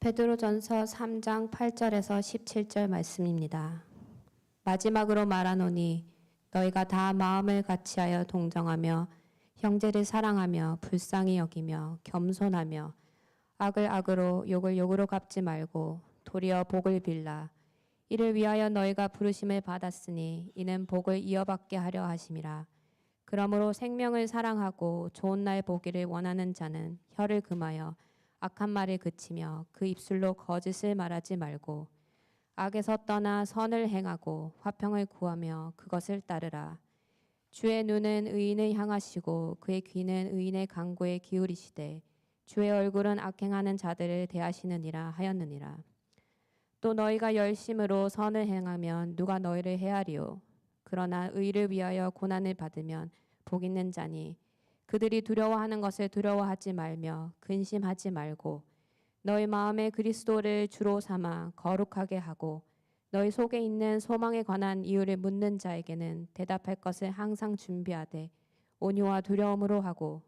베드로전서 3장 8절에서 17절 말씀입니다. 마지막으로 말하노니 너희가 다 마음을 같이하여 동정하며 형제를 사랑하며 불쌍히 여기며 겸손하며 악을 악으로 욕을 욕으로 갚지 말고 도리어 복을 빌라. 이를 위하여 너희가 부르심을 받았으니 이는 복을 이어받게 하려 하심이라. 그러므로 생명을 사랑하고 좋은 날 보기를 원하는 자는 혀를 금하여 악한 말을 그치며 그 입술로 거짓을 말하지 말고 악에서 떠나 선을 행하고 화평을 구하며 그것을 따르라. 주의 눈은 의인을 향하시고 그의 귀는 의인의 간구에 기울이시되 주의 얼굴은 악행하는 자들을 대하시느니라 하였느니라. 또 너희가 열심으로 선을 행하면 누가 너희를 헤아리요. 그러나 의를 위하여 고난을 받으면 복 있는 자니 그들이 두려워하는 것을 두려워하지 말며 근심하지 말고 너희 마음에 그리스도를 주로 삼아 거룩하게 하고 너희 속에 있는 소망에 관한 이유를 묻는 자에게는 대답할 것을 항상 준비하되 온유와 두려움으로 하고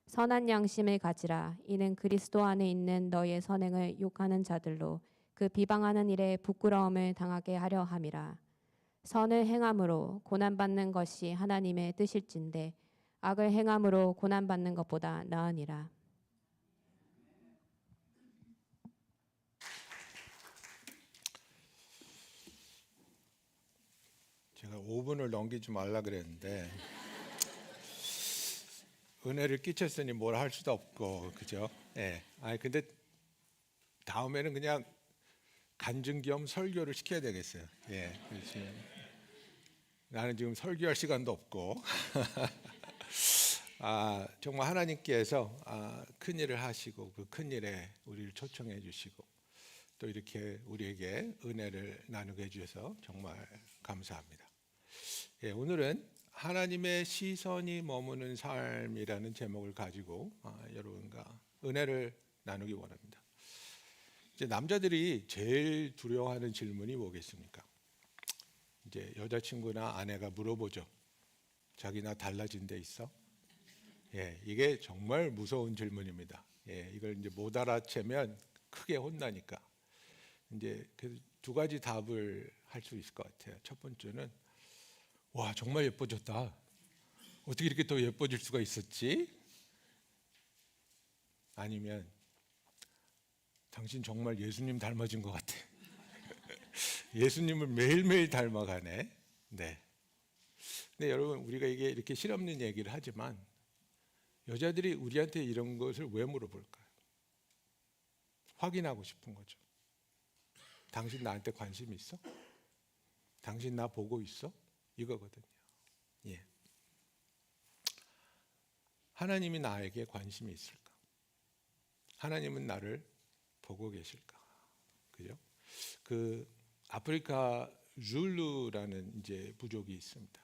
선한 양심을 가지라. 이는 그리스도 안에 있는 너희의 선행을 욕하는 자들로 그 비방하는 일에 부끄러움을 당하게 하려 함이라. 선을 행함으로 고난받는 것이 하나님의 뜻일진데 악을 행함으로 고난받는 것보다 나으니라. 제가 5분을 넘기지 말라 그랬는데 은혜를 끼쳤으니 뭘 할 수도 없고, 그죠? 예. 근데 다음에는 그냥 간증 겸 설교를 시켜야 되겠어요. 예. 그렇지. 나는 지금 설교할 시간도 없고. 정말 하나님께서 큰 일을 하시고 그 큰 일에 우리를 초청해 주시고 또 이렇게 우리에게 은혜를 나누게 해주셔서 정말 감사합니다. 예, 오늘은 하나님의 시선이 머무는 삶이라는 제목을 가지고 여러분과 은혜를 나누기 원합니다. 이제 남자들이 제일 두려워하는 질문이 뭐겠습니까? 이제 여자친구나 아내가 물어보죠. 자기 나 달라진 데 있어? 예, 이게 정말 무서운 질문입니다. 예, 이걸 이제 못 알아채면 크게 혼나니까. 이제 그 두 가지 답을 할 수 있을 것 같아요. 첫 번째는 와, 정말 예뻐졌다. 어떻게 이렇게 더 예뻐질 수가 있었지? 아니면 당신 정말 예수님 닮아진 것 같아. 예수님을 매일매일 닮아가네. 네. 근데 여러분, 우리가 이게 이렇게 실없는 얘기를 하지만 여자들이 우리한테 이런 것을 왜 물어볼까요? 확인하고 싶은 거죠. 당신 나한테 관심 있어? 당신 나 보고 있어? 이거거든요. 예. 하나님이 나에게 관심이 있을까? 하나님은 나를 보고 계실까? 그죠? 그 아프리카 줄루라는 이제 부족이 있습니다.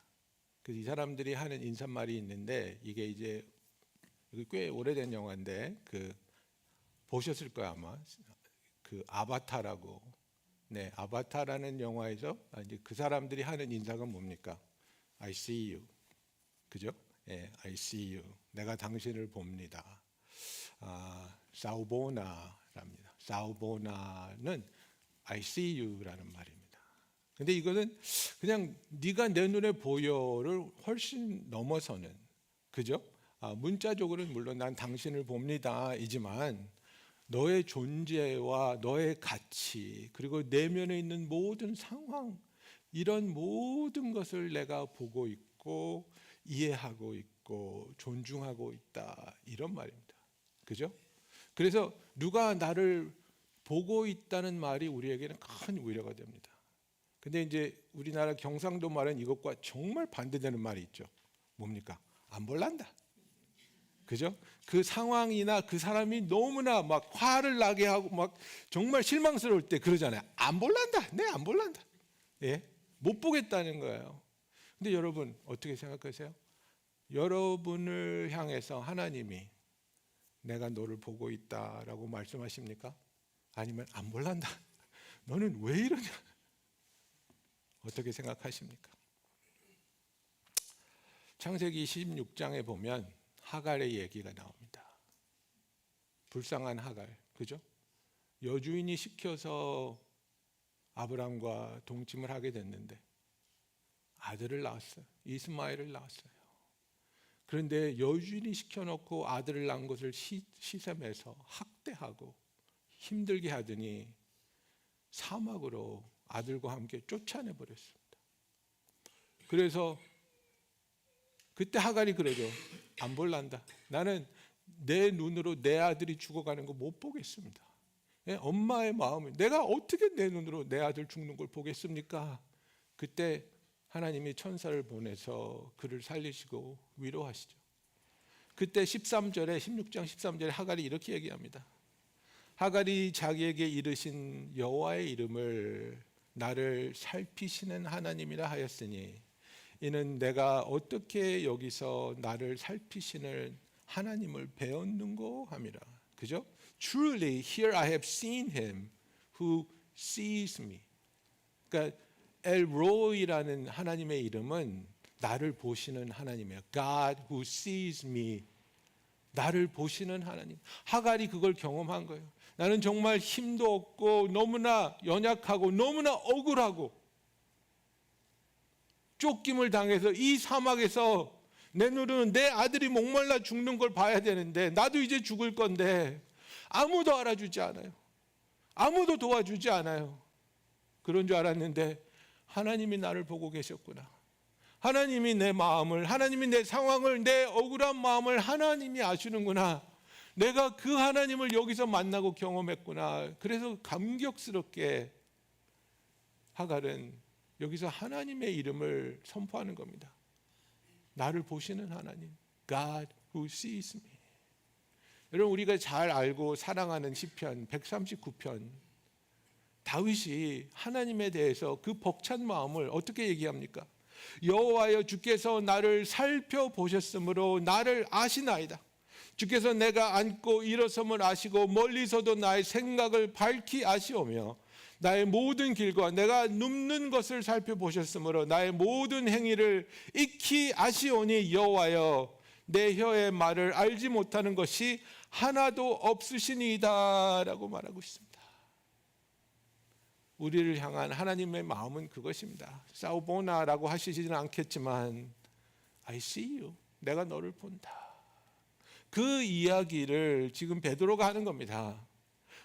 그래서 이 사람들이 하는 인사말이 있는데 이게 이제 꽤 오래된 영화인데 보셨을 거야 아마. 그 아바타라고. 네, 아바타라는 영화에서 이제 그 사람들이 하는 인사가 뭡니까? I see you. 그죠? 예, I see you. 내가 당신을 봅니다. 사우보나랍니다. 사우보나는 I see you라는 말입니다. 근데 이거는 그냥 네가 내 눈에 보여를 훨씬 넘어서는, 그죠? 문자적으로는 물론 난 당신을 봅니다 이지만 너의 존재와 너의 가치 그리고 내면에 있는 모든 상황, 이런 모든 것을 내가 보고 있고 이해하고 있고 존중하고 있다, 이런 말입니다. 그죠? 그래서 누가 나를 보고 있다는 말이 우리에게는 큰 위로가 됩니다. 근데 이제 우리나라 경상도 말은 이것과 정말 반대되는 말이 있죠. 뭡니까? 안 볼란다. 그죠? 그 상황이나 그 사람이 너무나 막 화를 나게 하고 막 정말 실망스러울 때 그러잖아요. 안 볼란다. 네, 안 볼란다. 예? 못 보겠다는 거예요. 근데 여러분 어떻게 생각하세요? 여러분을 향해서 하나님이 내가 너를 보고 있다라고 말씀하십니까? 아니면 안 볼란다. 너는 왜 이러냐? 어떻게 생각하십니까? 창세기 16장에 보면 하갈의 얘기가 나옵니다. 불쌍한 하갈, 그죠? 여주인이 시켜서 아브람과 동침을 하게 됐는데 아들을 낳았어요. 이스마엘을 낳았어요. 그런데 여주인이 시켜놓고 아들을 낳은 것을 시샘에서 학대하고 힘들게 하더니 사막으로 아들과 함께 쫓아내버렸습니다. 그래서 그때 하갈이 그러죠. 안 볼란다. 나는 내 눈으로 내 아들이 죽어가는 거 못 보겠습니다. 엄마의 마음이 내가 어떻게 내 눈으로 내 아들 죽는 걸 보겠습니까? 그때 하나님이 천사를 보내서 그를 살리시고 위로하시죠. 그때 16장 13절에 하갈이 이렇게 얘기합니다. 하갈이 자기에게 이르신 여호와의 이름을 나를 살피시는 하나님이라 하였으니 이는 내가 어떻게 여기서 나를 살피시는 하나님을 배웠는고 함이라. 그죠? Truly here I have seen him who sees me. 그러니까 엘로이라는 하나님의 이름은 나를 보시는 하나님이에요. God who sees me. 나를 보시는 하나님. 하갈이 그걸 경험한 거예요. 나는 정말 힘도 없고 너무나 연약하고 너무나 억울하고 쫓김을 당해서 이 사막에서 내 눈으로는 내 아들이 목말라 죽는 걸 봐야 되는데 나도 이제 죽을 건데 아무도 알아주지 않아요. 아무도 도와주지 않아요. 그런 줄 알았는데 하나님이 나를 보고 계셨구나. 하나님이 내 마음을, 하나님이 내 상황을, 내 억울한 마음을 하나님이 아시는구나. 내가 그 하나님을 여기서 만나고 경험했구나. 그래서 감격스럽게 하갈은 여기서 하나님의 이름을 선포하는 겁니다. 나를 보시는 하나님, God who sees me. 여러분, 우리가 잘 알고 사랑하는 시편 139편, 다윗이 하나님에 대해서 그 벅찬 마음을 어떻게 얘기합니까? 여호와여, 주께서 나를 살펴보셨으므로 나를 아시나이다. 주께서 내가 앉고 일어섬을 아시고 멀리서도 나의 생각을 밝히 아시오며 나의 모든 길과 내가 눕는 것을 살펴보셨으므로 나의 모든 행위를 익히 아시오니 여호와여, 내 혀의 말을 알지 못하는 것이 하나도 없으시니이다 라고 말하고 있습니다. 우리를 향한 하나님의 마음은 그것입니다. 사우보나라고 하시지는 않겠지만 I see you. 내가 너를 본다. 그 이야기를 지금 베드로가 하는 겁니다.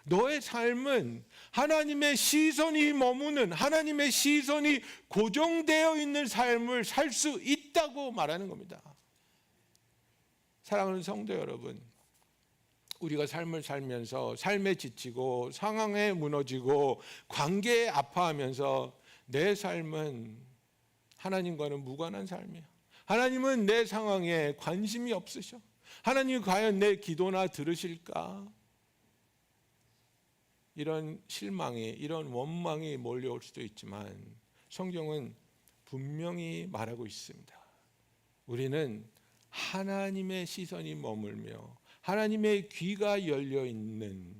너의 삶은 하나님의 시선이 머무는, 하나님의 시선이 고정되어 있는 삶을 살 수 있다고 말하는 겁니다. 사랑하는 성도 여러분, 우리가 삶을 살면서 삶에 지치고 상황에 무너지고 관계에 아파하면서 내 삶은 하나님과는 무관한 삶이야. 하나님은 내 상황에 관심이 없으셔. 하나님이 과연 내 기도나 들으실까? 이런 실망이, 이런 원망이 몰려올 수도 있지만 성경은 분명히 말하고 있습니다. 우리는 하나님의 시선이 머물며 하나님의 귀가 열려 있는,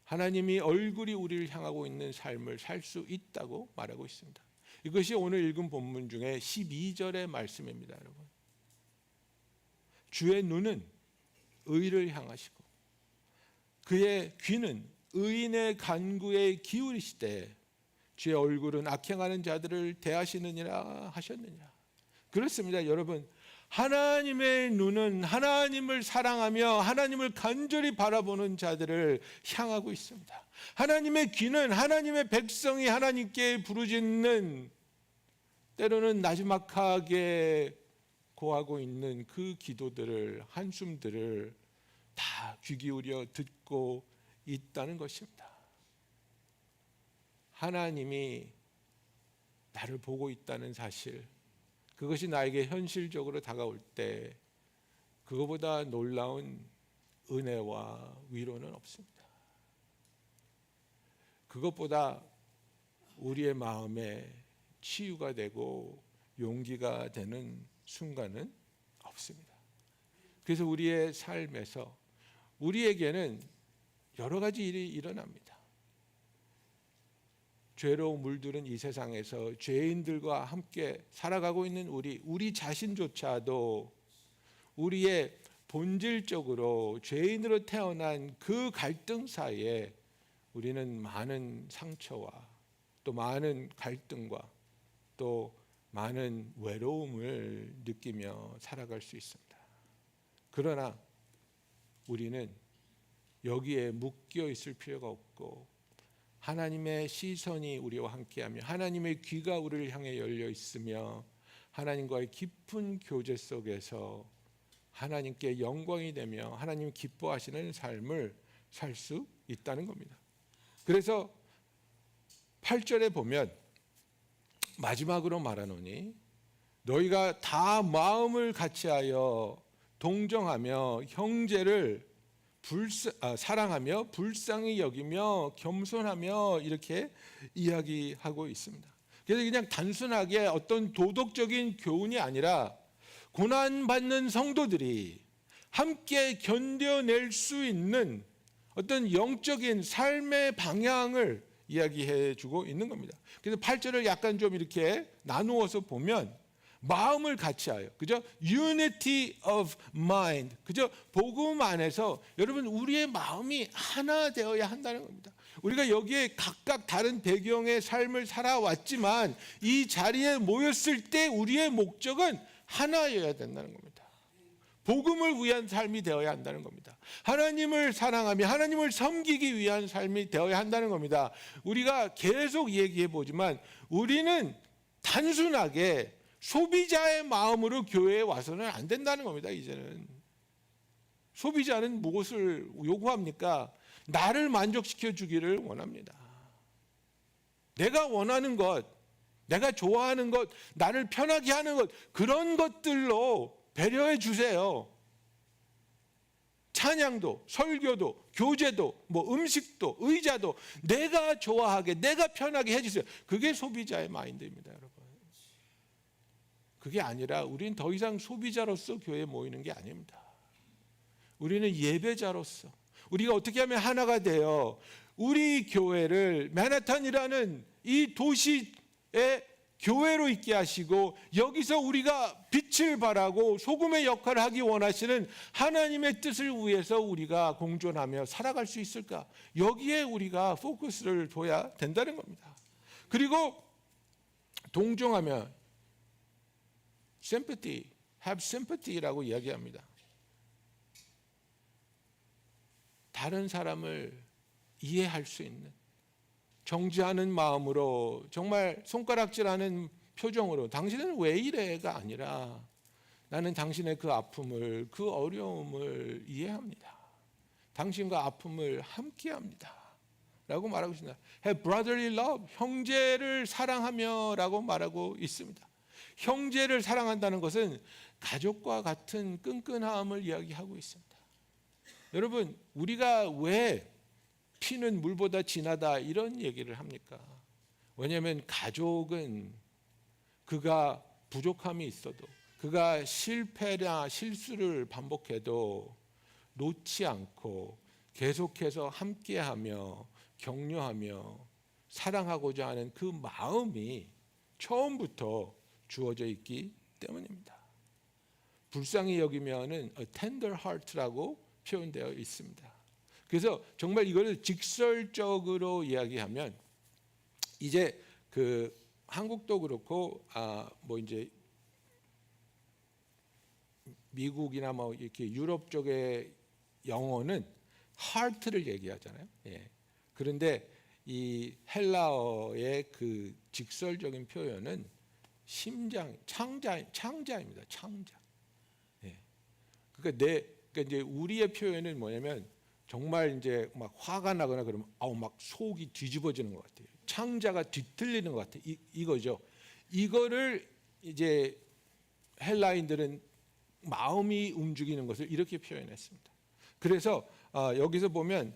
하나님이 얼굴이 우리를 향하고 있는 삶을 살 수 있다고 말하고 있습니다. 이것이 오늘 읽은 본문 중에 12절의 말씀입니다, 여러분. 주의 눈은 의를 향하시고 그의 귀는 의인의 간구에 기울이시되 주의 얼굴은 악행하는 자들을 대하시느니라 하셨느냐. 그렇습니다, 여러분. 하나님의 눈은 하나님을 사랑하며 하나님을 간절히 바라보는 자들을 향하고 있습니다. 하나님의 귀는 하나님의 백성이 하나님께 부르짖는, 때로는 나지막하게 고하고 있는 그 기도들을, 한숨들을 다 귀 기울여 듣고 있다는 것입니다. 하나님이 나를 보고 있다는 사실, 그것이 나에게 현실적으로 다가올 때 그거보다 놀라운 은혜와 위로는 없습니다. 그것보다 우리의 마음에 치유가 되고 용기가 되는 순간은 없습니다. 그래서 우리의 삶에서 우리에게는 여러 가지 일이 일어납니다. 죄로 물들은 이 세상에서 죄인들과 함께 살아가고 있는 우리 자신조차도 우리의 본질적으로 죄인으로 태어난 그 갈등 사이에 우리는 많은 상처와 또 많은 갈등과 또 많은 외로움을 느끼며 살아갈 수 있습니다. 그러나 우리는 여기에 묶여 있을 필요가 없고 하나님의 시선이 우리와 함께하며 하나님의 귀가 우리를 향해 열려 있으며 하나님과의 깊은 교제 속에서 하나님께 영광이 되며 하나님 기뻐하시는 삶을 살 수 있다는 겁니다. 그래서 8절에 보면 마지막으로 말하노니 너희가 다 마음을 같이하여 동정하며 형제를 사랑하며 불쌍히 여기며 겸손하며 이렇게 이야기하고 있습니다. 그래서 그냥 단순하게 어떤 도덕적인 교훈이 아니라 고난받는 성도들이 함께 견뎌낼 수 있는 어떤 영적인 삶의 방향을 이야기해 주고 있는 겁니다. 그래서 8절을 약간 좀 이렇게 나누어서 보면 마음을 같이하여, 그죠? Unity of mind, 그죠? 복음 안에서 여러분 우리의 마음이 하나 되어야 한다는 겁니다. 우리가 여기에 각각 다른 배경의 삶을 살아왔지만 이 자리에 모였을 때 우리의 목적은 하나여야 된다는 겁니다. 복음을 위한 삶이 되어야 한다는 겁니다. 하나님을 사랑하며 하나님을 섬기기 위한 삶이 되어야 한다는 겁니다. 우리가 계속 얘기해 보지만 우리는 단순하게 소비자의 마음으로 교회에 와서는 안 된다는 겁니다. 이제는 소비자는 무엇을 요구합니까? 나를 만족시켜 주기를 원합니다. 내가 원하는 것, 내가 좋아하는 것, 나를 편하게 하는 것, 그런 것들로 배려해 주세요. 찬양도, 설교도, 교제도, 뭐 음식도, 의자도 내가 좋아하게, 내가 편하게 해주세요. 그게 소비자의 마인드입니다, 여러분. 그게 아니라 우리는 더 이상 소비자로서 교회에 모이는 게 아닙니다. 우리는 예배자로서 우리가 어떻게 하면 하나가 되어 우리 교회를 맨하탄이라는 이 도시의 교회로 있게 하시고 여기서 우리가 빛을 발하고 소금의 역할을 하기 원하시는 하나님의 뜻을 위해서 우리가 공존하며 살아갈 수 있을까? 여기에 우리가 포커스를 둬야 된다는 겁니다. 그리고 동정하며 sympathy, have sympathy라고 이야기합니다. 다른 사람을 이해할 수 있는 정지하는 마음으로 정말 손가락질하는 표정으로 당신은 왜 이래가 아니라 나는 당신의 그 아픔을 그 어려움을 이해합니다. 당신과 아픔을 함께합니다. 라고 말하고 있습니다. Have brotherly love, 형제를 사랑하며 라고 말하고 있습니다. 형제를 사랑한다는 것은 가족과 같은 끈끈함을 이야기하고 있습니다. 여러분, 우리가 왜 피는 물보다 진하다 이런 얘기를 합니까? 왜냐하면 가족은 그가 부족함이 있어도 그가 실패나 실수를 반복해도 놓지 않고 계속해서 함께하며 격려하며 사랑하고자 하는 그 마음이 처음부터 주어져 있기 때문입니다. 불쌍히 여기면은 a tender heart라고 표현되어 있습니다. 그래서 정말 이거를 직설적으로 이야기하면 이제 그 한국도 그렇고 뭐 이제 미국이나 뭐 이렇게 유럽 쪽의 영어는 heart를 얘기하잖아요. 예. 그런데 이 헬라어의 그 직설적인 표현은 심장, 창자입니다. 창자. 예. 그러니까 이제 우리의 표현은 뭐냐면 정말 이제 막 화가 나거나 그러면 막 속이 뒤집어지는 것 같아요. 창자가 뒤틀리는 것 같아요. 이거죠. 이거를 이제 헬라인들은 마음이 움직이는 것을 이렇게 표현했습니다. 그래서 여기서 보면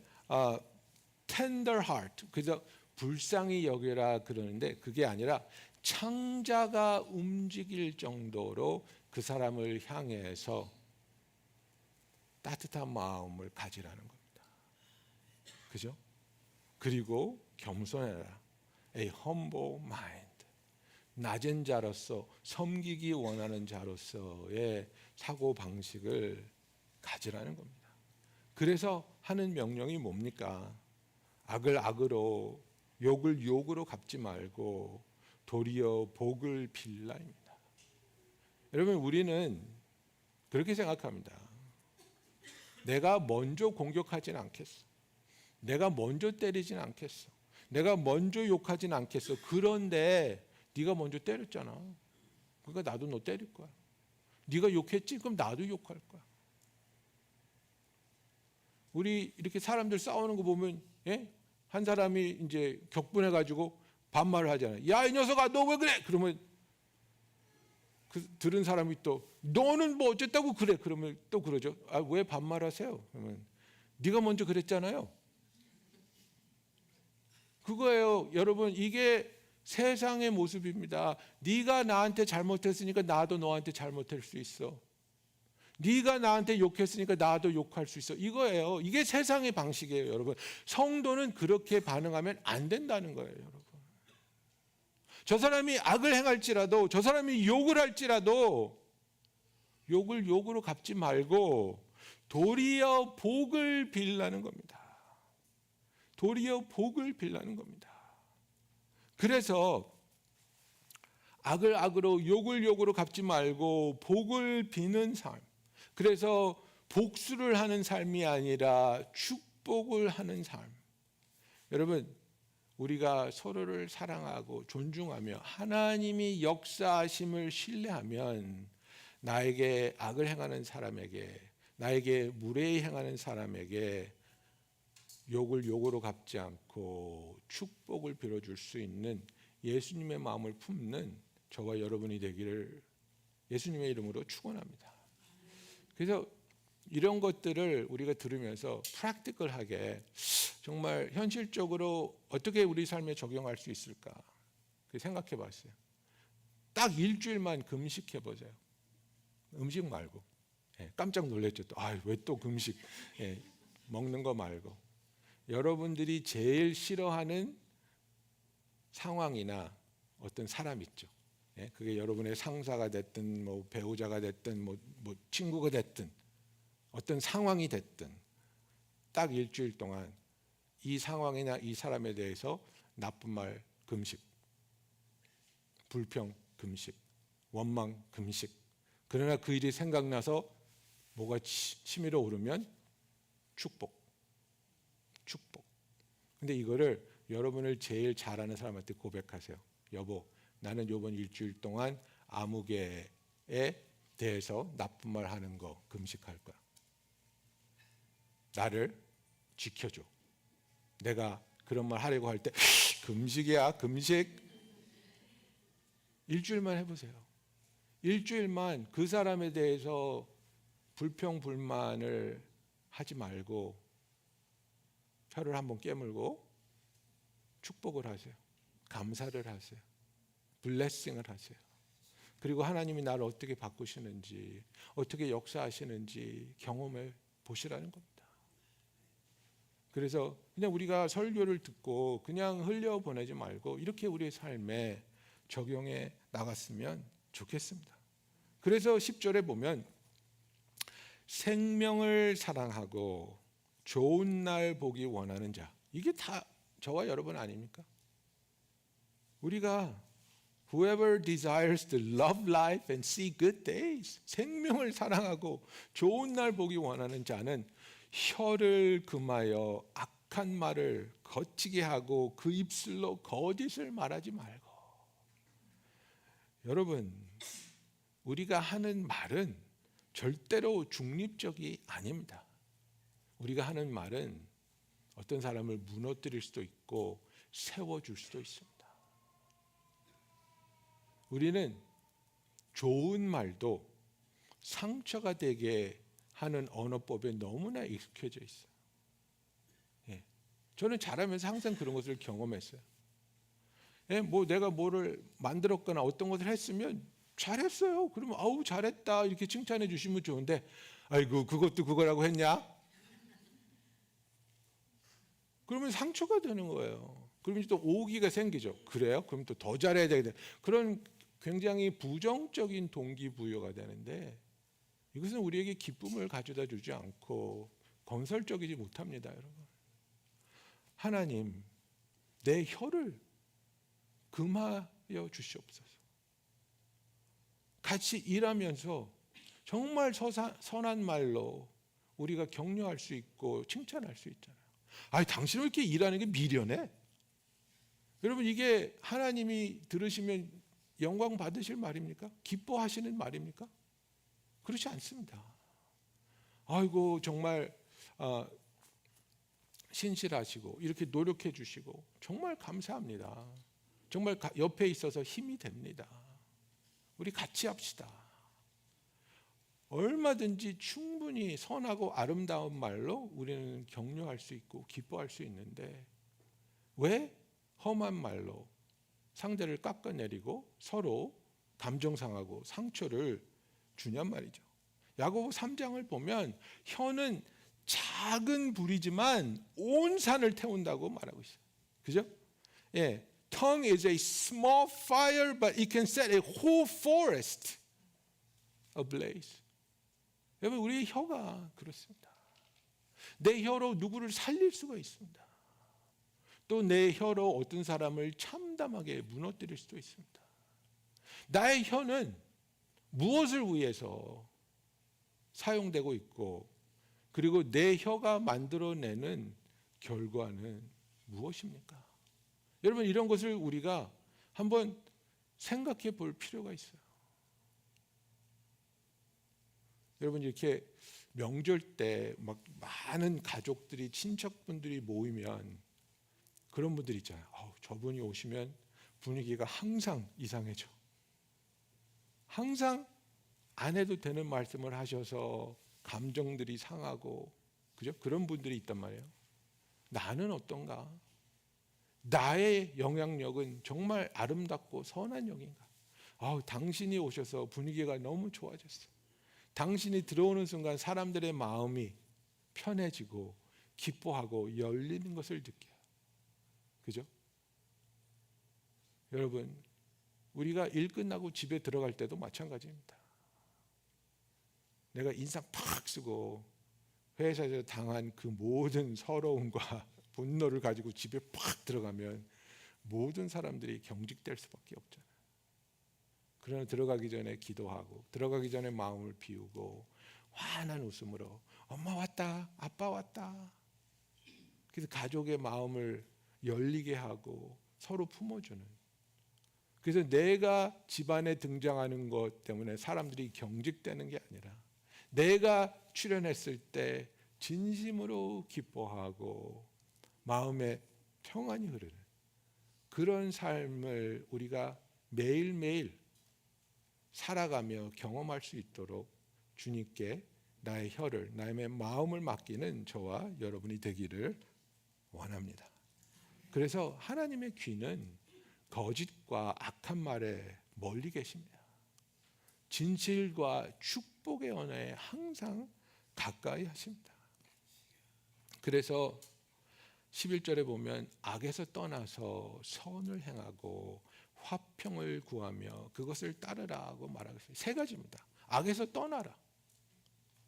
tender heart, 그래서 불쌍히 여겨라 그러는데 그게 아니라 창자가 움직일 정도로 그 사람을 향해서 따뜻한 마음을 가지라는 겁니다. 그죠? 그리고 겸손해라. A humble mind. 낮은 자로서 섬기기 원하는 자로서의 사고 방식을 가지라는 겁니다. 그래서 하는 명령이 뭡니까? 악을 악으로 욕을 욕으로 갚지 말고 도리어 복을 빌라입니다. 여러분, 우리는 그렇게 생각합니다. 내가 먼저 공격하진 않겠어. 내가 먼저 때리진 않겠어. 내가 먼저 욕하진 않겠어. 그런데 네가 먼저 때렸잖아. 그러니까 나도 너 때릴 거야. 네가 욕했지? 그럼 나도 욕할 거야. 우리 이렇게 사람들 싸우는 거 보면, 예? 한 사람이 이제 격분해 가지고 반말을 하잖아요. 야, 이 녀석아, 너 왜 그래? 그러면 그 들은 사람이 또 너는 뭐 어쨌다고 그래? 그러면 또 그러죠. 아, 왜 반말하세요? 그러면 네가 먼저 그랬잖아요. 그거예요. 여러분, 이게 세상의 모습입니다. 네가 나한테 잘못했으니까 나도 너한테 잘못할 수 있어. 네가 나한테 욕했으니까 나도 욕할 수 있어. 이거예요. 이게 세상의 방식이에요, 여러분. 성도는 그렇게 반응하면 안 된다는 거예요, 여러분. 저 사람이 악을 행할지라도, 저 사람이 욕을 할지라도 욕을 욕으로 갚지 말고 도리어 복을 빌라는 겁니다. 도리어 복을 빌라는 겁니다. 그래서 악을 악으로 욕을 욕으로 갚지 말고 복을 비는 삶. 그래서 복수를 하는 삶이 아니라 축복을 하는 삶. 여러분, 우리가 서로를 사랑하고 존중하며 하나님이 역사하심을 신뢰하면 나에게 악을 행하는 사람에게, 나에게 무례히 행하는 사람에게 욕을 욕으로 갚지 않고 축복을 빌어줄 수 있는 예수님의 마음을 품는 저와 여러분이 되기를 예수님의 이름으로 축원합니다. 그래서 이런 것들을 우리가 들으면서 프랙티컬하게 정말 현실적으로 어떻게 우리 삶에 적용할 수 있을까 생각해 봤어요. 딱 일주일만 금식해 보세요. 음식 말고. 깜짝 놀랐죠. 왜 또 금식. 먹는 거 말고. 여러분들이 제일 싫어하는 상황이나 어떤 사람 있죠. 그게 여러분의 상사가 됐든 뭐 배우자가 됐든 뭐 친구가 됐든 어떤 상황이 됐든 딱 일주일 동안 이 상황이나 이 사람에 대해서 나쁜 말 금식, 불평 금식, 원망 금식. 그러나 그 일이 생각나서 뭐가 치밀어 오르면 축복. 근데 이거를 여러분을 제일 잘하는 사람한테 고백하세요. 여보, 나는 이번 일주일 동안 아무개에 대해서 나쁜 말 하는 거 금식할 거야. 나를 지켜줘. 내가 그런 말 하려고 할 때 금식이야, 금식. 일주일만 해보세요. 일주일만 그 사람에 대해서 불평 불만을 하지 말고 혀를 한번 깨물고 축복을 하세요. 감사를 하세요. 블레싱을 하세요. 그리고 하나님이 나를 어떻게 바꾸시는지, 어떻게 역사하시는지 경험해 보시라는 겁니다. 그래서 그냥 우리가 설교를 듣고 그냥 흘려보내지 말고 이렇게 우리의 삶에 적용해 나갔으면 좋겠습니다. 그래서 10절에 보면 생명을 사랑하고 좋은 날 보기 원하는 자. 이게 다 저와 여러분 아닙니까? 우리가 Whoever desires to love life and see good days, 생명을 사랑하고 좋은 날 보기 원하는 자는 혀를 금하여 악한 말을 거치게 하고 그 입술로 거짓을 말하지 말고. 여러분, 우리가 하는 말은 절대로 중립적이 아닙니다. 우리가 하는 말은 어떤 사람을 무너뜨릴 수도 있고 세워줄 수도 있습니다. 우리는 좋은 말도 상처가 되게 하는 언어법에 너무나 익숙해져 있어요. 저는 자라면서 항상 그런 것을 경험했어요. 뭐 내가 뭐를 만들었거나 어떤 것을 했으면 잘했어요. 그러면 아우 잘했다 이렇게 칭찬해 주시면 좋은데 아이고 그것도 그거라고 했냐? 그러면 상처가 되는 거예요. 그러면 또 오기가 생기죠. 그래요? 그럼 또 더 잘해야 되겠다. 그런 굉장히 부정적인 동기부여가 되는데 이것은 우리에게 기쁨을 가져다 주지 않고 건설적이지 못합니다, 여러분. 하나님 내 혀를 금하여 주시옵소서. 같이 일하면서 정말 선한 말로 우리가 격려할 수 있고 칭찬할 수 있잖아요. 아니 당신은 왜 이렇게 일하는 게 미련해? 여러분 이게 하나님이 들으시면 영광 받으실 말입니까? 기뻐하시는 말입니까? 그렇지 않습니다. 아이고 정말 신실하시고 이렇게 노력해 주시고 정말 감사합니다. 정말 옆에 있어서 힘이 됩니다. 우리 같이 합시다. 얼마든지 충분히 선하고 아름다운 말로 우리는 격려할 수 있고 기뻐할 수 있는데 왜 험한 말로 상대를 깎아내리고 서로 감정 상하고 상처를 주냔 말이죠. 야고보 3장을 보면 혀는 작은 불이지만 온 산을 태운다고 말하고 있어요. 그죠? 예, tongue is a small fire, but it can set a whole forest ablaze. 여러분 우리 혀가 그렇습니다. 내 혀로 누구를 살릴 수가 있습니다. 또 내 혀로 어떤 사람을 참담하게 무너뜨릴 수도 있습니다. 나의 혀는 무엇을 위해서 사용되고 있고 그리고 내 혀가 만들어내는 결과는 무엇입니까? 여러분 이런 것을 우리가 한번 생각해 볼 필요가 있어요. 여러분 이렇게 명절 때 막 많은 가족들이 친척분들이 모이면 그런 분들 있잖아요. 저분이 오시면 분위기가 항상 이상해져. 항상 안 해도 되는 말씀을 하셔서 감정들이 상하고 그죠? 그런 분들이 있단 말이에요. 나는 어떤가? 나의 영향력은 정말 아름답고 선한 영인가? 당신이 오셔서 분위기가 너무 좋아졌어. 당신이 들어오는 순간 사람들의 마음이 편해지고 기뻐하고 열리는 것을 느껴요. 그죠? 여러분 우리가 일 끝나고 집에 들어갈 때도 마찬가지입니다. 내가 인상 팍 쓰고 회사에서 당한 그 모든 서러움과 분노를 가지고 집에 팍 들어가면 모든 사람들이 경직될 수밖에 없잖아요. 그러나 들어가기 전에 기도하고 들어가기 전에 마음을 비우고 환한 웃음으로 엄마 왔다, 아빠 왔다. 그래서 가족의 마음을 열리게 하고 서로 품어주는. 그래서 내가 집안에 등장하는 것 때문에 사람들이 경직되는 게 아니라 내가 출연했을 때 진심으로 기뻐하고 마음에 평안이 흐르는 그런 삶을 우리가 매일매일 살아가며 경험할 수 있도록 주님께 나의 혀를, 나의 마음을 맡기는 저와 여러분이 되기를 원합니다. 그래서 하나님의 귀는 거짓과 악한 말에 멀리 계십니다. 진실과 축복의 언어에 항상 가까이 하십니다. 그래서 11절에 보면 악에서 떠나서 선을 행하고 화평을 구하며 그것을 따르라고 말하고 있어요. 세 가지입니다. 악에서 떠나라.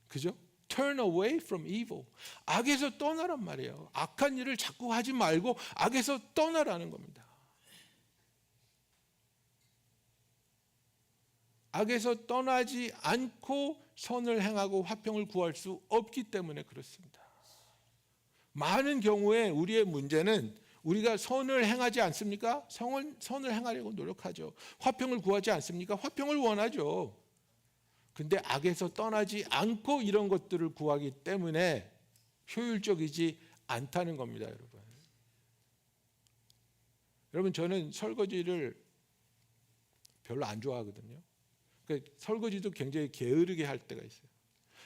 그죠? Turn away from evil. 악에서 떠나란 말이에요. 악한 일을 자꾸 하지 말고 악에서 떠나라는 겁니다. 악에서 떠나지 않고 선을 행하고 화평을 구할 수 없기 때문에 그렇습니다. 많은 경우에 우리의 문제는 우리가 선을 행하지 않습니까? 선을 행하려고 노력하죠. 화평을 구하지 않습니까? 화평을 원하죠. 근데 악에서 떠나지 않고 이런 것들을 구하기 때문에 효율적이지 않다는 겁니다, 여러분. 여러분 저는 설거지를 별로 안 좋아하거든요. 그러니까 설거지도 굉장히 게으르게 할 때가 있어요.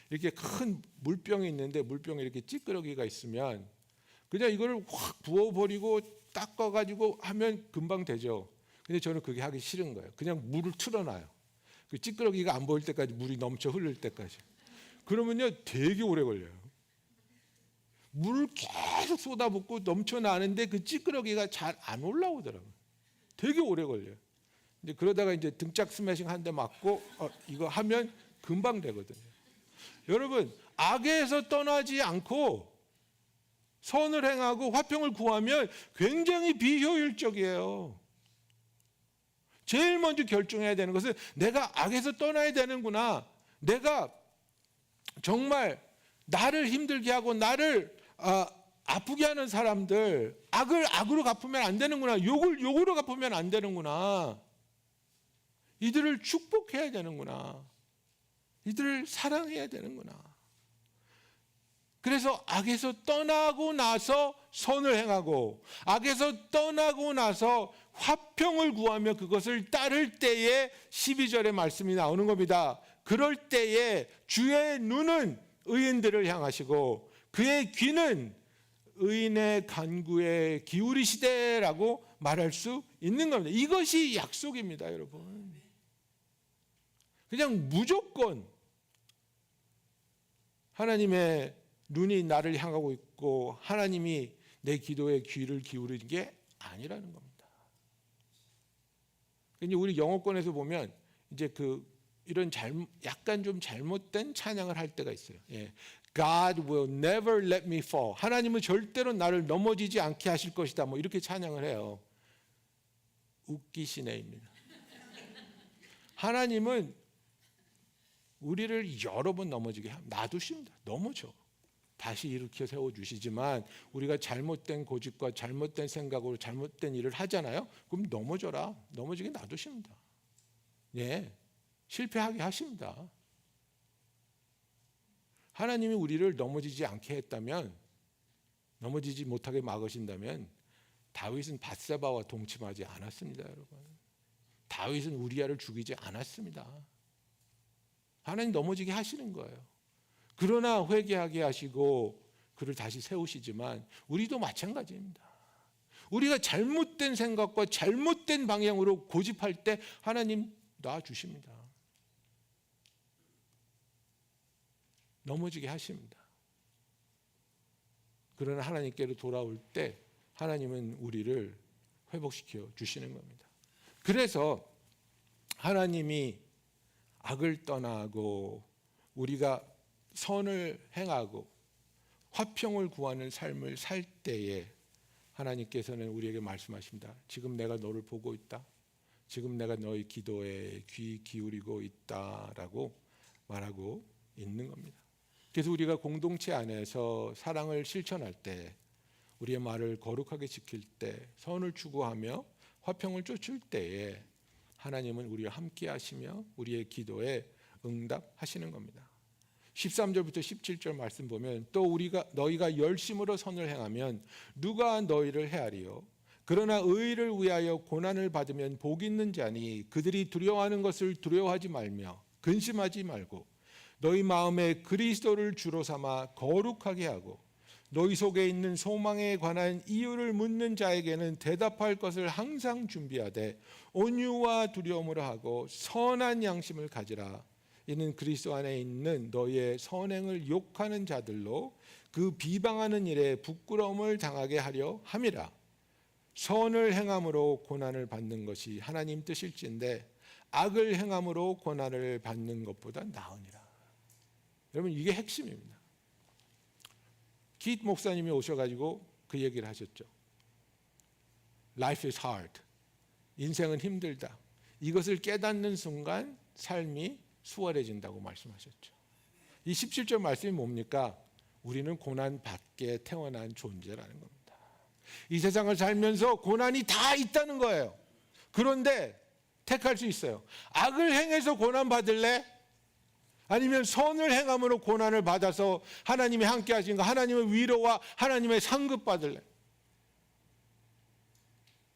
이렇게 큰 물병이 있는데 물병에 이렇게 찌끄러기가 있으면 그냥 이거를 확 부어버리고 닦아가지고 하면 금방 되죠. 근데 저는 그게 하기 싫은 거예요. 그냥 물을 틀어놔요. 그 찌끄러기가 안 보일 때까지 물이 넘쳐 흐를 때까지. 그러면요 되게 오래 걸려요. 물을 계속 쏟아붓고 넘쳐나는데 그 찌끄러기가 잘 안 올라오더라고요. 되게 오래 걸려요. 근데 그러다가 이제 등짝 스매싱 한 대 맞고 이거 하면 금방 되거든요. 여러분 악에서 떠나지 않고 선을 행하고 화평을 구하면 굉장히 비효율적이에요. 제일 먼저 결정해야 되는 것은 내가 악에서 떠나야 되는구나. 내가 정말 나를 힘들게 하고 나를 아프게 하는 사람들, 악을 악으로 갚으면 안 되는구나. 욕을 욕으로 갚으면 안 되는구나. 이들을 축복해야 되는구나. 이들을 사랑해야 되는구나. 그래서 악에서 떠나고 나서 선을 행하고 악에서 떠나고 나서 화평을 구하며 그것을 따를 때에 12절의 말씀이 나오는 겁니다. 그럴 때에 주의 눈은 의인들을 향하시고 그의 귀는 의인의 간구에 기울이시되라고 말할 수 있는 겁니다. 이것이 약속입니다, 여러분. 그냥 무조건 하나님의 눈이 나를 향하고 있고 하나님이 내 기도에 귀를 기울이는 게 아니라는 겁니다. 이제 우리 영어권에서 보면 이제 이런 약간 좀 잘못된 찬양을 할 때가 있어요. 예. God will never let me fall. 하나님은 절대로 나를 넘어지지 않게 하실 것이다. 뭐 이렇게 찬양을 해요. 웃기시네입니다. 하나님은 우리를 여러 번 넘어지게 놔두십니다. 넘어져. 다시 일으켜 세워주시지만 우리가 잘못된 고집과 잘못된 생각으로 잘못된 일을 하잖아요. 그럼 넘어져라. 넘어지게 놔두십니다. 예, 실패하게 하십니다. 하나님이 우리를 넘어지지 않게 했다면, 넘어지지 못하게 막으신다면 다윗은 밧세바와 동침하지 않았습니다, 여러분. 다윗은 우리아를 죽이지 않았습니다. 하나님 넘어지게 하시는 거예요. 그러나 회개하게 하시고 그를 다시 세우시지만 우리도 마찬가지입니다. 우리가 잘못된 생각과 잘못된 방향으로 고집할 때 하나님 놔주십니다. 넘어지게 하십니다. 그러나 하나님께로 돌아올 때 하나님은 우리를 회복시켜 주시는 겁니다. 그래서 하나님이 악을 떠나고 우리가 선을 행하고 화평을 구하는 삶을 살 때에 하나님께서는 우리에게 말씀하십니다. 지금 내가 너를 보고 있다. 지금 내가 너의 기도에 귀 기울이고 있다라고 말하고 있는 겁니다. 그래서 우리가 공동체 안에서 사랑을 실천할 때, 우리의 말을 거룩하게 지킬 때, 선을 추구하며 화평을 쫓을 때에 하나님은 우리와 함께 하시며 우리의 기도에 응답하시는 겁니다. 13절부터 17절 말씀 보면 또 너희가 열심으로 선을 행하면 누가 너희를 헤아리요? 그러나 의를 위하여 고난을 받으면 복 있는 자니 그들이 두려워하는 것을 두려워하지 말며 근심하지 말고 너희 마음에 그리스도를 주로 삼아 거룩하게 하고 너희 속에 있는 소망에 관한 이유를 묻는 자에게는 대답할 것을 항상 준비하되 온유와 두려움으로 하고 선한 양심을 가지라. 이는 그리스도 안에 있는 너희의 선행을 욕하는 자들로 그 비방하는 일에 부끄러움을 당하게 하려 함이라. 선을 행함으로 고난을 받는 것이 하나님 뜻일진데 악을 행함으로 고난을 받는 것보다 나으니라. 여러분, 이게 핵심입니다. 킷 목사님이 오셔가지고 그 얘기를 하셨죠. Life is hard. 인생은 힘들다. 이것을 깨닫는 순간 삶이 수월해진다고 말씀하셨죠. 이 17절 말씀이 뭡니까? 우리는 고난 받게 태어난 존재라는 겁니다. 이 세상을 살면서 고난이 다 있다는 거예요. 그런데 택할 수 있어요. 악을 행해서 고난 받을래? 아니면 선을 행함으로 고난을 받아서 하나님이 함께 하신 거, 하나님의 위로와 하나님의 상급 받을래?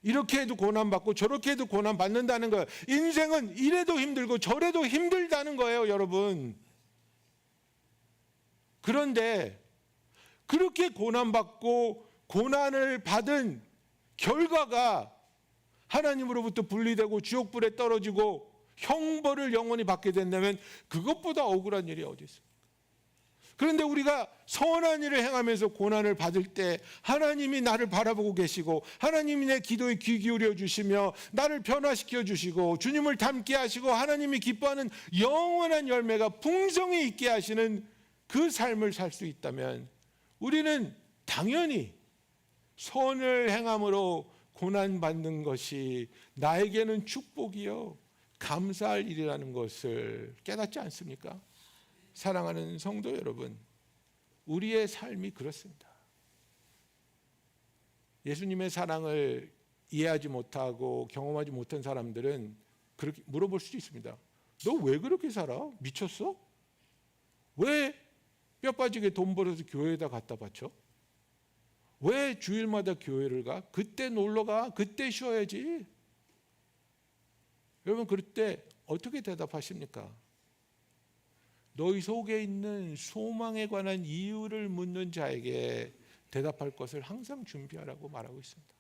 이렇게 해도 고난받고 저렇게 해도 고난받는다는 거예요. 인생은 이래도 힘들고 저래도 힘들다는 거예요, 여러분. 그런데 그렇게 고난받고 고난을 받은 결과가 하나님으로부터 분리되고 지옥불에 떨어지고 형벌을 영원히 받게 된다면 그것보다 억울한 일이 어디 있어요? 그런데 우리가 선한 일을 행하면서 고난을 받을 때 하나님이 나를 바라보고 계시고 하나님이 내 기도에 귀 기울여 주시며 나를 변화시켜 주시고 주님을 닮게 하시고 하나님이 기뻐하는 영원한 열매가 풍성히 있게 하시는 그 삶을 살 수 있다면 우리는 당연히 선을 행함으로 고난받는 것이 나에게는 축복이요 감사할 일이라는 것을 깨닫지 않습니까? 사랑하는 성도 여러분, 우리의 삶이 그렇습니다. 예수님의 사랑을 이해하지 못하고 경험하지 못한 사람들은 그렇게 물어볼 수도 있습니다. 너 왜 그렇게 살아? 미쳤어? 왜 뼈 빠지게 돈 벌어서 교회에다 갖다 바쳐? 왜 주일마다 교회를 가? 그때 놀러 가. 그때 쉬어야지. 여러분 그럴 때 어떻게 대답하십니까? 너희 속에 있는 소망에 관한 이유를 묻는 자에게 대답할 것을 항상 준비하라고 말하고 있습니다.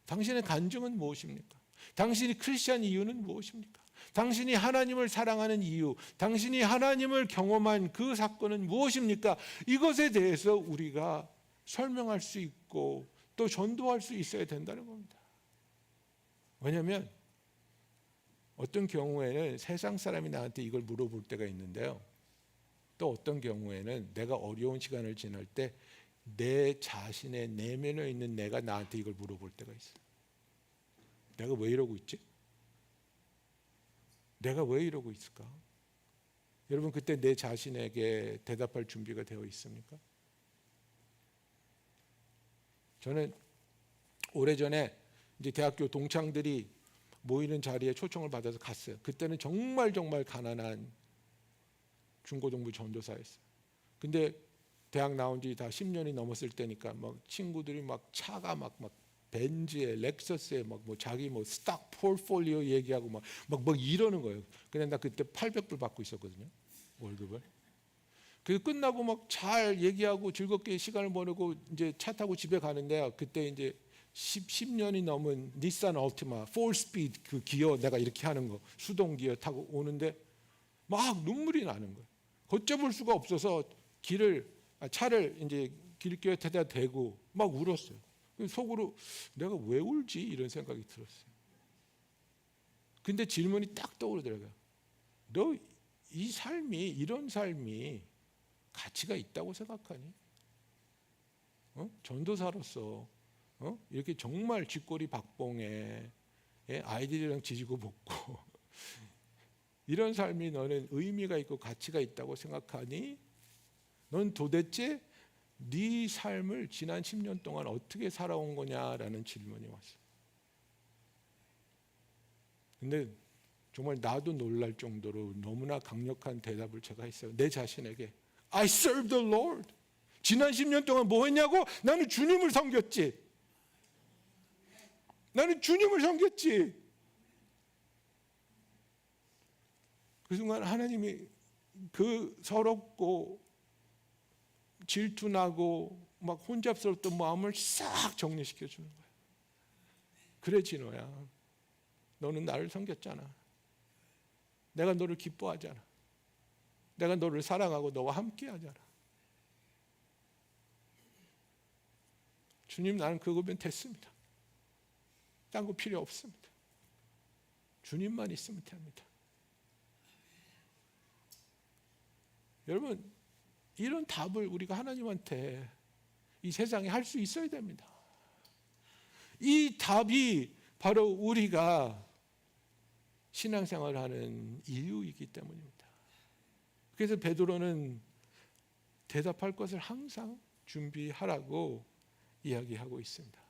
당신의 간증은 무엇입니까? 당신이 크리스찬 이유는 무엇입니까? 당신이 하나님을 사랑하는 이유, 당신이 하나님을 경험한 그 사건은 무엇입니까? 이것에 대해서 우리가 설명할 수 있고 또 전도할 수 있어야 된다는 겁니다. 왜냐하면 어떤 경우에는 세상 사람이 나한테 이걸 물어볼 때가 있는데요. 또 어떤 경우에는 내가 어려운 시간을 지날 때 내 자신의 내면에 있는 내가 나한테 이걸 물어볼 때가 있어요. 내가 왜 이러고 있지? 내가 왜 이러고 있을까? 여러분 그때 내 자신에게 대답할 준비가 되어 있습니까? 저는 오래전에 이제 대학교 동창들이 모이는 자리에 초청을 받아서 갔어요. 그때는 정말 가난한 중고등부 전도사였어요. 근데 대학 나온 지 다 10년이 넘었을 때니까 막 친구들이 막 차가 막 벤츠에 렉서스에 막 뭐 자기 뭐 스탁 포트폴리오 얘기하고 막 이러는 거예요. 근데 나 그때 800불 받고 있었거든요. 월급을. 그 끝나고 막 잘 얘기하고 즐겁게 시간을 보내고 이제 차 타고 집에 가는데요. 그때 이제 10년이 넘은 닛산 얼티마 4스피드 그 기어 내가 이렇게 하는 거 수동 기어 타고 오는데 막 눈물이 나는 거예요. 걷잡을 수가 없어서 차를 이제 길가에다 대고 막 울었어요. 속으로 내가 왜 울지 이런 생각이 들었어요. 근데 질문이 딱 떠오르더라고요. 너 이 삶이 이런 삶이 가치가 있다고 생각하니? 전도사로서 이렇게 정말 쥐꼬리 박봉에 아이들이랑 지지고 볶고 이런 삶이 너는 의미가 있고 가치가 있다고 생각하니? 넌 도대체 네 삶을 지난 10년 동안 어떻게 살아온 거냐라는 질문이 왔어요. 근데 정말 나도 놀랄 정도로 너무나 강력한 대답을 제가 했어요. 내 자신에게 I serve the Lord. 지난 10년 동안 뭐 했냐고? 나는 주님을 섬겼지. 나는 주님을 섬겼지. 그 순간 하나님이 그 서럽고 질투나고 막 혼잡스럽던 마음을 싹 정리시켜 주는 거야. 그래 진호야. 너는 나를 섬겼잖아. 내가 너를 기뻐하잖아. 내가 너를 사랑하고 너와 함께 하잖아. 주님 나는 그거면 됐습니다. 딴 거 필요 없습니다. 주님만 있으면 됩니다. 여러분 이런 답을 우리가 하나님한테 이 세상에 할 수 있어야 됩니다. 이 답이 바로 우리가 신앙생활을 하는 이유이기 때문입니다. 그래서 베드로는 대답할 것을 항상 준비하라고 이야기하고 있습니다.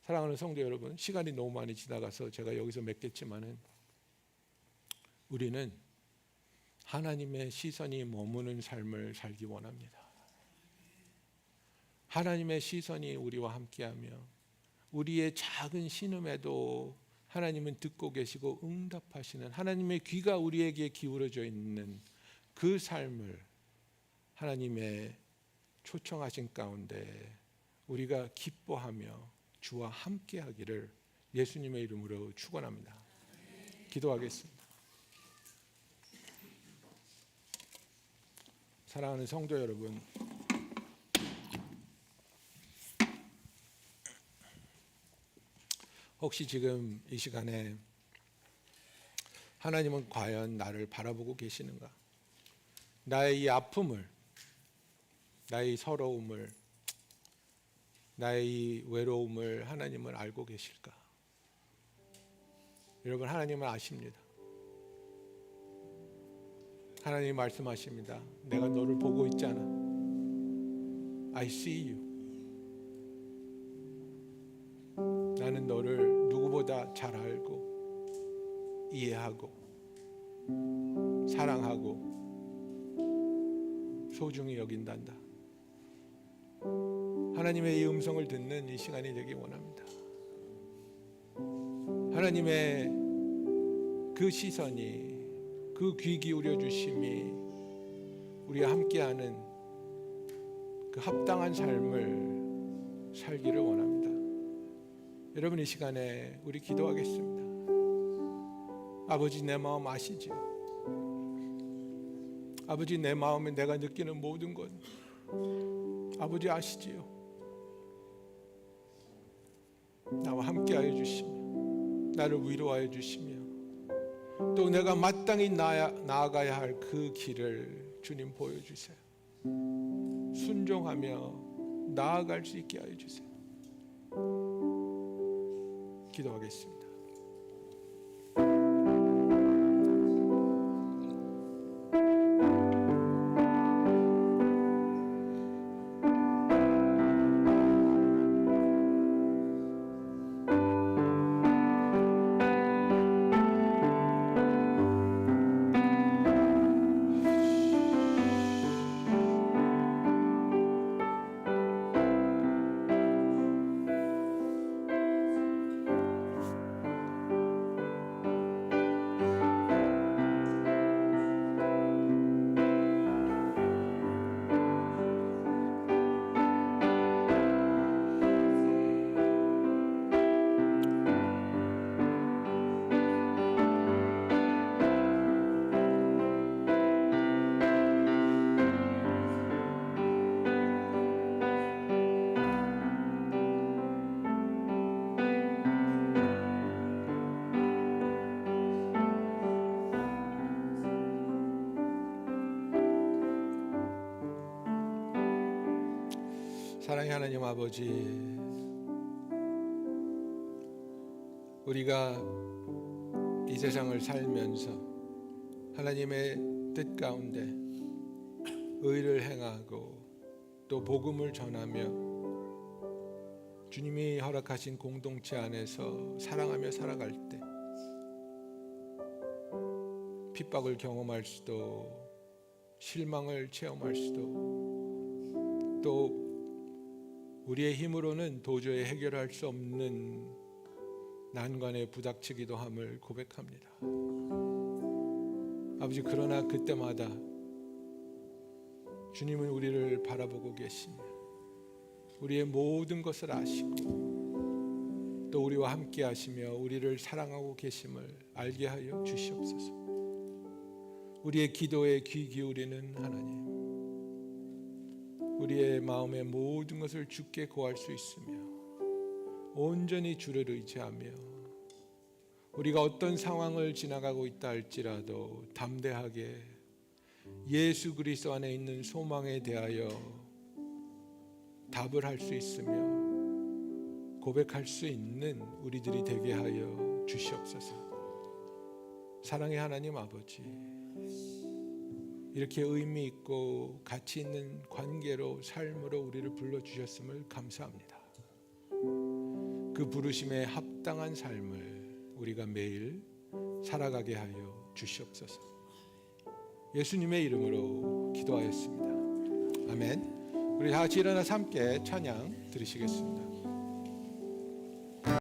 사랑하는 성도 여러분, 시간이 너무 많이 지나가서 제가 여기서 맺겠지만은 우리는 하나님의 시선이 머무는 삶을 살기 원합니다. 하나님의 시선이 우리와 함께하며 우리의 작은 신음에도 하나님은 듣고 계시고 응답하시는 하나님의 귀가 우리에게 기울어져 있는 그 삶을 하나님의 초청하신 가운데 우리가 기뻐하며 주와 함께하기를 예수님의 이름으로 축원합니다. 기도하겠습니다. 사랑하는 성도 여러분, 혹시 지금 이 시간에 하나님은 과연 나를 바라보고 계시는가? 나의 이 아픔을, 나의 이 서러움을, 나의 이 외로움을 하나님은 알고 계실까? 여러분, 하나님은 아십니다. 하나님이 말씀하십니다. 내가 너를 보고 있잖아. I see you. 나는 너를 누구보다 잘 알고 이해하고 사랑하고 소중히 여긴단다. 하나님의 이 음성을 듣는 이 시간이 되기 원합니다. 하나님의 그 시선이, 그 귀 기울여 주심이 우리와 함께하는 그 합당한 삶을 살기를 원합니다. 여러분, 이 시간에 우리 기도하겠습니다. 아버지, 내 마음 아시지요? 아버지, 내 마음에 내가 느끼는 모든 것 아버지 아시지요? 나와 함께하여 주시며 나를 위로하여 주시며 또 내가 마땅히 나아가야 할 그 길을 주님 보여주세요. 순종하며 나아갈 수 있게 하여 주세요. 기도하겠습니다. 사랑의 하나님 아버지, 우리가 이 세상을 살면서 하나님의 뜻 가운데 의를 행하고 또 복음을 전하며 주님이 허락하신 공동체 안에서 사랑하며 살아갈 때 핍박을 경험할 수도 실망을 체험할 수도 또 우리의 힘으로는 도저히 해결할 수 없는 난관에 부닥치기도 함을 고백합니다. 아버지, 그러나 그때마다 주님은 우리를 바라보고 계시며 우리의 모든 것을 아시고 또 우리와 함께 하시며 우리를 사랑하고 계심을 알게 하여 주시옵소서. 우리의 기도에 귀 기울이는 하나님, 우리의 마음의 모든 것을 주께 고할 수 있으며 온전히 주를 의지하며 우리가 어떤 상황을 지나가고 있다 할지라도 담대하게 예수 그리스도 안에 있는 소망에 대하여 답을 할 수 있으며 고백할 수 있는 우리들이 되게 하여 주시옵소서. 사랑의 하나님 아버지, 이렇게 의미 있고 가치 있는 관계로 삶으로 우리를 불러주셨음을 감사합니다. 그 부르심에 합당한 삶을 우리가 매일 살아가게 하여 주시옵소서. 예수님의 이름으로 기도하였습니다. 아멘. 우리 다 같이 일어나서 함께 찬양 드리시겠습니다.